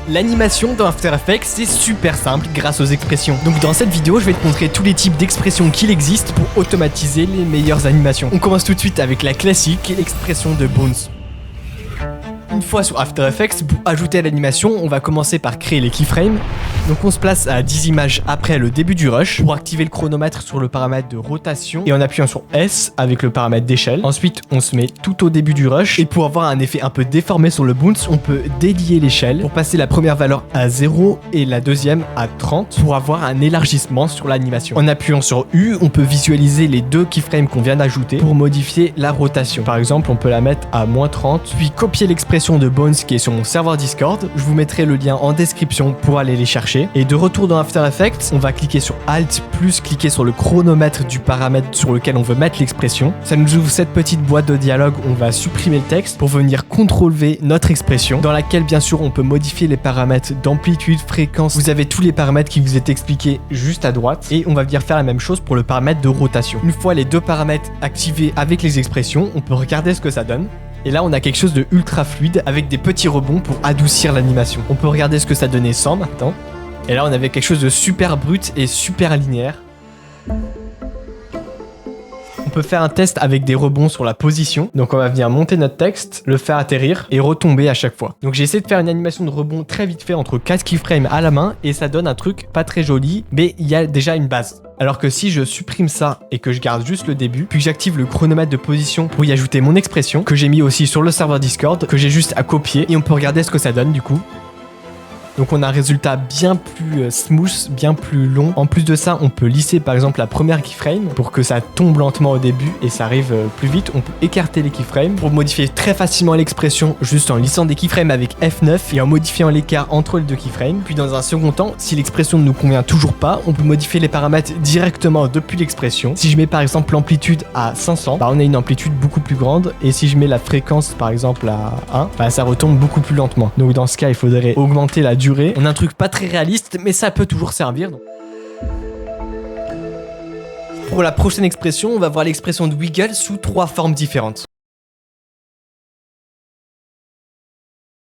L'animation dans After Effects, c'est super simple grâce aux expressions. Donc dans cette vidéo, je vais te montrer tous les types d'expressions qu'il existe pour automatiser les meilleures animations. On commence tout de suite avec la classique, l'expression de Bones. Une fois sur After Effects, pour ajouter à l'animation, on va commencer par créer les keyframes. Donc on se place à 10 images après le début du rush pour activer le chronomètre sur le paramètre de rotation et en appuyant sur S avec le paramètre d'échelle. Ensuite, on se met tout au début du rush et pour avoir un effet un peu déformé sur le bounce, on peut délier l'échelle pour passer la première valeur à 0 et la deuxième à 30 pour avoir un élargissement sur l'animation. En appuyant sur U, on peut visualiser les deux keyframes qu'on vient d'ajouter pour modifier la rotation. Par exemple, on peut la mettre à -30, puis copier l'expression de Bones qui est sur mon serveur Discord. Je vous mettrai le lien en description pour aller les chercher. Et de retour dans After Effects, on va cliquer sur Alt plus cliquer sur le chronomètre du paramètre sur lequel on veut mettre l'expression. Ça nous ouvre cette petite boîte de dialogue où on va supprimer le texte pour venir CTRL-V notre expression, dans laquelle bien sûr on peut modifier les paramètres d'amplitude, fréquence. Vous avez tous les paramètres qui vous est expliqués juste à droite. Et on va venir faire la même chose pour le paramètre de rotation. Une fois les deux paramètres activés avec les expressions, on peut regarder ce que ça donne. Et là, on a quelque chose de ultra fluide avec des petits rebonds pour adoucir l'animation. On peut regarder ce que ça donnait sans maintenant. Et là, on avait quelque chose de super brut et super linéaire. On peut faire un test avec des rebonds sur la position. Donc on va venir monter notre texte, le faire atterrir et retomber à chaque fois. Donc j'ai essayé de faire une animation de rebond très vite fait entre 4 keyframes à la main et ça donne un truc pas très joli, mais il y a déjà une base. Alors que si je supprime ça et que je garde juste le début, puis que j'active le chronomètre de position pour y ajouter mon expression, que j'ai mis aussi sur le serveur Discord, que j'ai juste à copier et on peut regarder ce que ça donne du coup. Donc on a un résultat bien plus smooth, bien plus long. En plus de ça, on peut lisser par exemple la première keyframe pour que ça tombe lentement au début et ça arrive plus vite. On peut écarter les keyframes pour modifier très facilement l'expression juste en lissant des keyframes avec F9 et en modifiant l'écart entre les deux keyframes. Puis dans un second temps, si l'expression ne nous convient toujours pas, on peut modifier les paramètres directement depuis l'expression. Si je mets par exemple l'amplitude à 500, on a une amplitude beaucoup plus grande et si je mets la fréquence par exemple à 1, ça retombe beaucoup plus lentement. Donc dans ce cas, il faudrait augmenter la durée. On a un truc pas très réaliste, mais ça peut toujours servir. Pour la prochaine expression, on va voir l'expression de Wiggle sous 3 formes différentes.